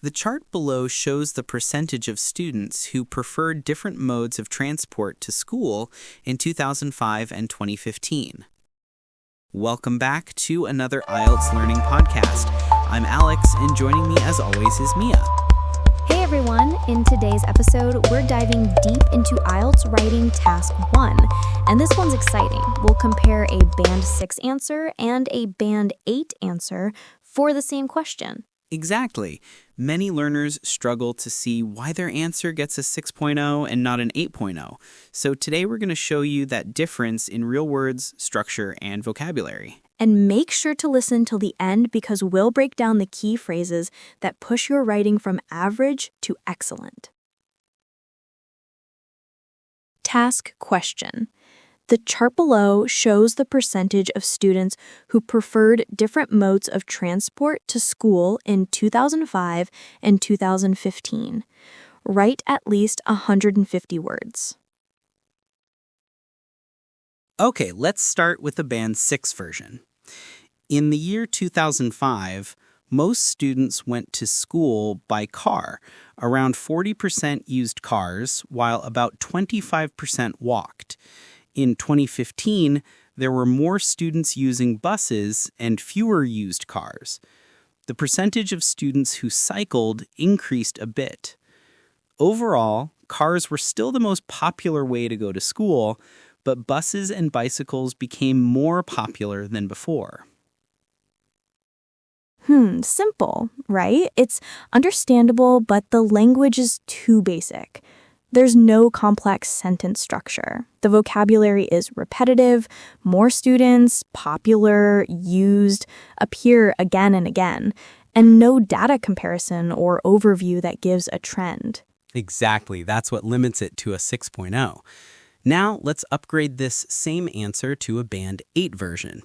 The chart below shows the percentage of students who preferred different modes of transport to school in 2005 and 2015. Welcome back to another IELTS Learning Podcast. I'm Alex, and joining me as always is Mia. Hey everyone, in today's episode, we're diving deep into IELTS Writing Task 1, and this one's exciting. We'll compare a Band 6 answer and a Band 8 answer for the same question. Exactly. Many learners struggle to see why their answer gets a 6.0 and not an 8.0. So today we're going to show you that difference in real words, structure, and vocabulary. And make sure to listen till the end because we'll break down the key phrases that push your writing from average to excellent. Task question. The chart below shows the percentage of students who preferred different modes of transport to school in 2005 and 2015. Write at least 150 words. Okay, let's start with the Band 6 version. In the year 2005, most students went to school by car. Around 40% used cars, while about 25% walked. In 2015, there were more students using buses and fewer used cars. The percentage of students who cycled increased a bit. Overall, cars were still the most popular way to go to school, but buses and bicycles became more popular than before. Simple, right? It's understandable, but the language is too basic. There's no complex sentence structure. The vocabulary is repetitive, more students, popular, used, appear again and again, and no data comparison or overview that gives a trend. Exactly, that's what limits it to a 6.0. Now let's upgrade this same answer to a Band 8 version.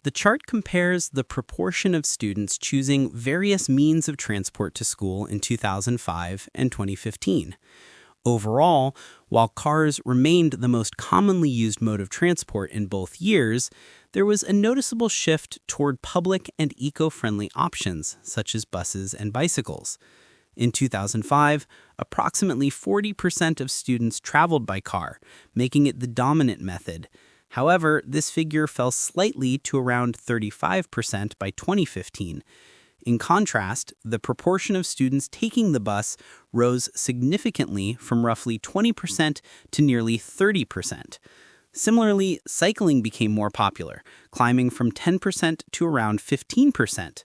The chart compares the proportion of students choosing various means of transport to school in 2005 and 2015. Overall, while cars remained the most commonly used mode of transport in both years, there was a noticeable shift toward public and eco-friendly options, such as buses and bicycles. In 2005, approximately 40% of students traveled by car, making it the dominant method. However, this figure fell slightly to around 35% by 2015. In contrast, the proportion of students taking the bus rose significantly from roughly 20% to nearly 30%. Similarly, cycling became more popular, climbing from 10% to around 15%.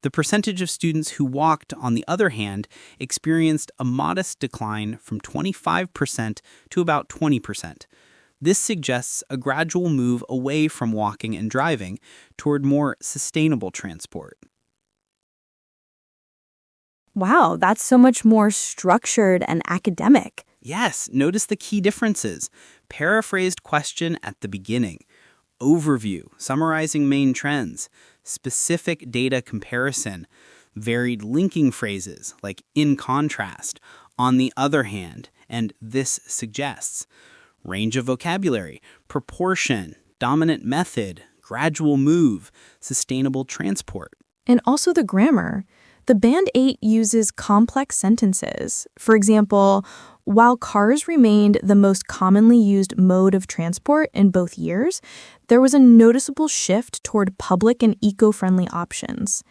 The percentage of students who walked, on the other hand, experienced a modest decline from 25% to about 20%. This suggests a gradual move away from walking and driving toward more sustainable transport. Wow, that's so much more structured and academic. Yes, notice the key differences. Paraphrased question at the beginning. Overview, summarizing main trends. Specific data comparison. Varied linking phrases like in contrast, on the other hand, and this suggests. Range of vocabulary, proportion, dominant method, gradual move, sustainable transport. And also the grammar. The Band 8 uses complex sentences. For example, while cars remained the most commonly used mode of transport in both years, there was a noticeable shift toward public and eco-friendly options.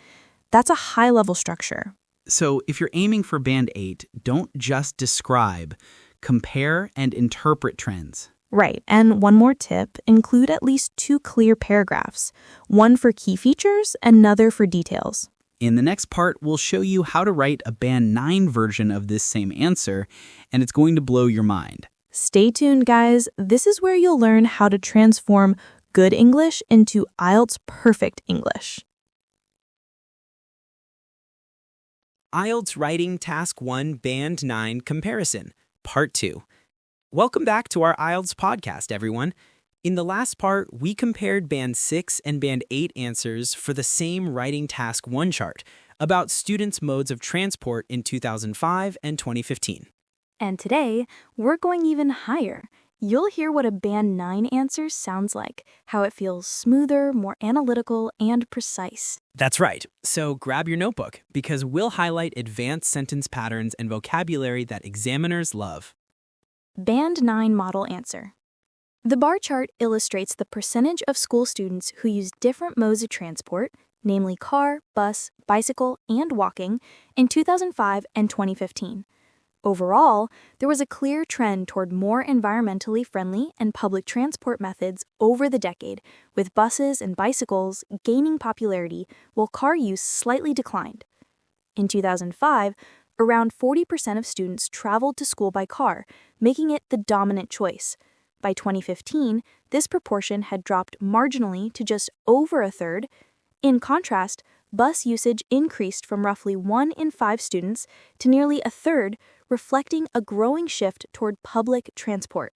That's a high-level structure. So if you're aiming for Band 8, don't just describe, compare and interpret trends. Right, and one more tip, include at least 2 clear paragraphs, one for key features, another for details. In the next part, we'll show you how to write a Band 9 version of this same answer, and it's going to blow your mind. Stay tuned, guys. This is where you'll learn how to transform good English into IELTS perfect English. IELTS Writing Task 1 Band 9 Comparison, Part 2. Welcome back to our IELTS podcast, everyone. In the last part, we compared Band 6 and Band 8 answers for the same Writing Task 1 chart about students' modes of transport in 2005 and 2015. And today, we're going even higher. You'll hear what a Band 9 answer sounds like, how it feels smoother, more analytical, and precise. That's right. So grab your notebook because we'll highlight advanced sentence patterns and vocabulary that examiners love. Band 9 model answer. The bar chart illustrates the percentage of school students who use different modes of transport, namely car, bus, bicycle, and walking, in 2005 and 2015. Overall, there was a clear trend toward more environmentally friendly and public transport methods over the decade, with buses and bicycles gaining popularity while car use slightly declined. In 2005, around 40% of students traveled to school by car, making it the dominant choice. By 2015, this proportion had dropped marginally to just over a third. In contrast, bus usage increased from roughly 1 in 5 students to nearly a third, reflecting a growing shift toward public transport.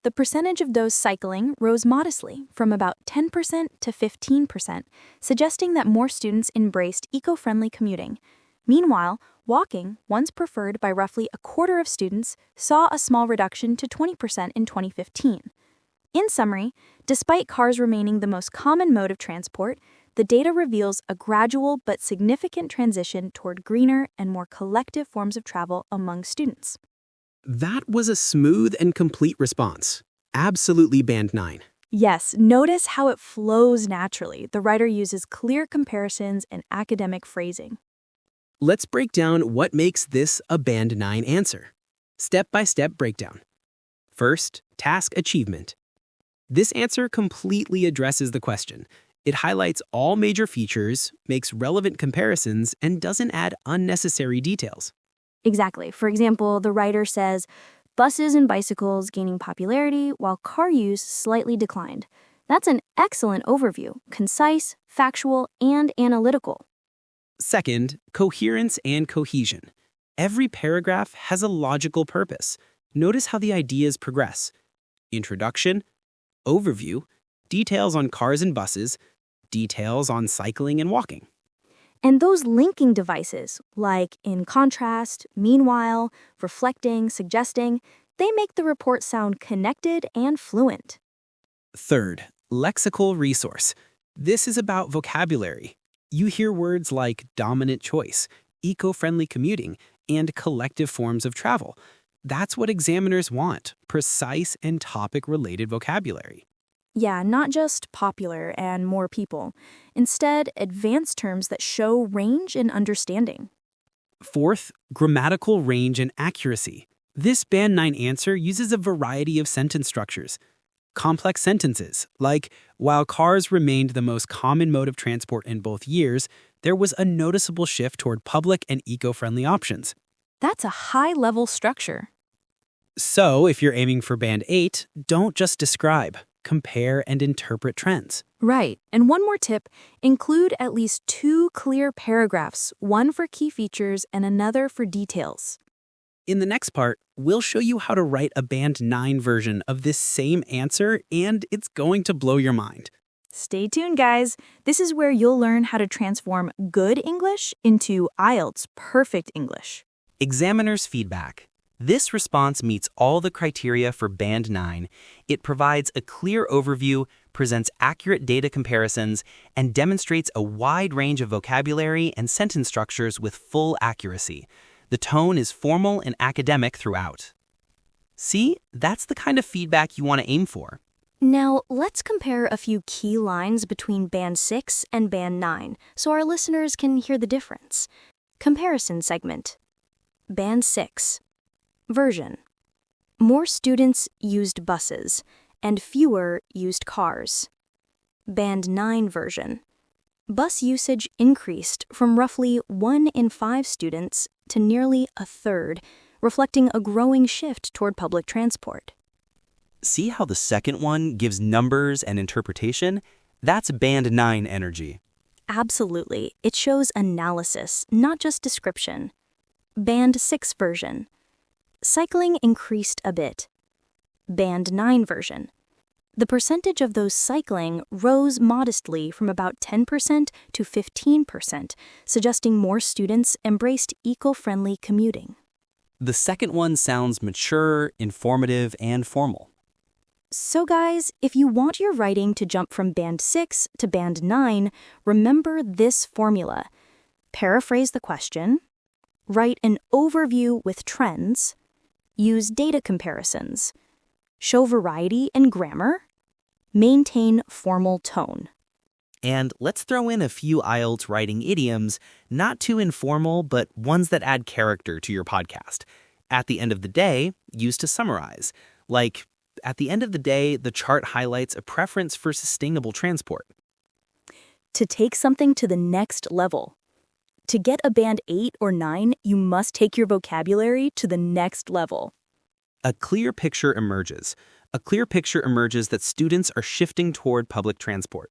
The percentage of those cycling rose modestly, from about 10% to 15%, suggesting that more students embraced eco-friendly commuting. Meanwhile, walking, once preferred by roughly a quarter of students, saw a small reduction to 20% in 2015. In summary, despite cars remaining the most common mode of transport, the data reveals a gradual but significant transition toward greener and more collective forms of travel among students. That was a smooth and complete response. Absolutely Band 9. Yes, notice how it flows naturally. The writer uses clear comparisons and academic phrasing. Let's break down what makes this a Band 9 answer. Step-by-step breakdown. First, task achievement. This answer completely addresses the question. It highlights all major features, makes relevant comparisons, and doesn't add unnecessary details. Exactly. For example, the writer says, buses and bicycles gaining popularity while car use slightly declined. That's an excellent overview, concise, factual, and analytical. Second, coherence and cohesion. Every paragraph has a logical purpose. Notice how the ideas progress. Introduction, overview, details on cars and buses, details on cycling and walking. And those linking devices, like in contrast, meanwhile, reflecting, suggesting, they make the report sound connected and fluent. Third, lexical resource. This is about vocabulary. You hear words like dominant choice, eco-friendly commuting, and collective forms of travel. That's what examiners want, precise and topic-related vocabulary. Yeah, not just popular and more people. Instead, advanced terms that show range and understanding. Fourth, grammatical range and accuracy. This Band 9 answer uses a variety of sentence structures. Complex sentences, like, while cars remained the most common mode of transport in both years, there was a noticeable shift toward public and eco-friendly options. That's a high-level structure. So, if you're aiming for Band 8, don't just describe. Compare and interpret trends. Right. And one more tip, include at least 2 clear paragraphs, one for key features and another for details. In the next part, we'll show you how to write a Band 9 version of this same answer, and it's going to blow your mind. Stay tuned, guys. This is where you'll learn how to transform good English into IELTS perfect English. Examiner's feedback. This response meets all the criteria for Band 9. It provides a clear overview, presents accurate data comparisons, and demonstrates a wide range of vocabulary and sentence structures with full accuracy. The tone is formal and academic throughout. See, that's the kind of feedback you want to aim for. Now, let's compare a few key lines between Band 6 and Band 9 so our listeners can hear the difference. Comparison segment. Band 6. Version. More students used buses, and fewer used cars. Band 9 version. Bus usage increased from roughly 1 in 5 students to nearly a third, reflecting a growing shift toward public transport. See how the second one gives numbers and interpretation? That's Band 9 energy. Absolutely. It shows analysis, not just description. Band 6 version. Cycling increased a bit. Band 9 version. The percentage of those cycling rose modestly from about 10% to 15%, suggesting more students embraced eco-friendly commuting. The second one sounds mature, informative, and formal. So guys, if you want your writing to jump from Band 6 to Band 9, remember this formula. Paraphrase the question, write an overview with trends, use data comparisons, show variety in grammar, maintain formal tone. And let's throw in a few IELTS writing idioms, not too informal, but ones that add character to your podcast. At the end of the day, used to summarize. Like, at the end of the day, the chart highlights a preference for sustainable transport. To take something to the next level. To get a Band 8 or 9, you must take your vocabulary to the next level. A clear picture emerges. A clear picture emerges that students are shifting toward public transport.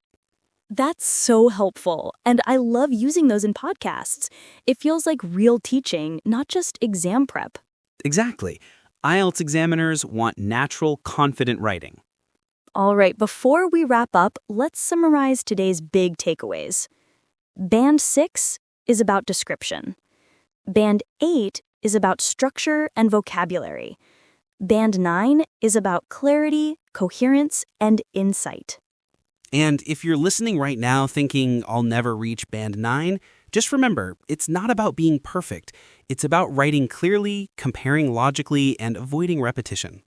That's so helpful, and I love using those in podcasts. It feels like real teaching, not just exam prep. Exactly. IELTS examiners want natural, confident writing. All right, before we wrap up, let's summarize today's big takeaways. Band 6 is about description. Band 8 is about structure and vocabulary. Band 9 is about clarity, coherence, and insight. And if you're listening right now thinking, I'll never reach Band 9, just remember, it's not about being perfect. It's about writing clearly, comparing logically, and avoiding repetition.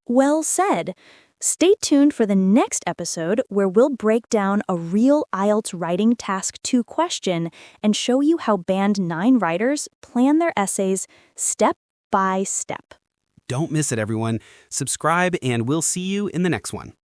Well said. Stay tuned for the next episode where we'll break down a real IELTS Writing Task 2 question and show you how Band 9 writers plan their essays step by step. Don't miss it, everyone. Subscribe, and we'll see you in the next one.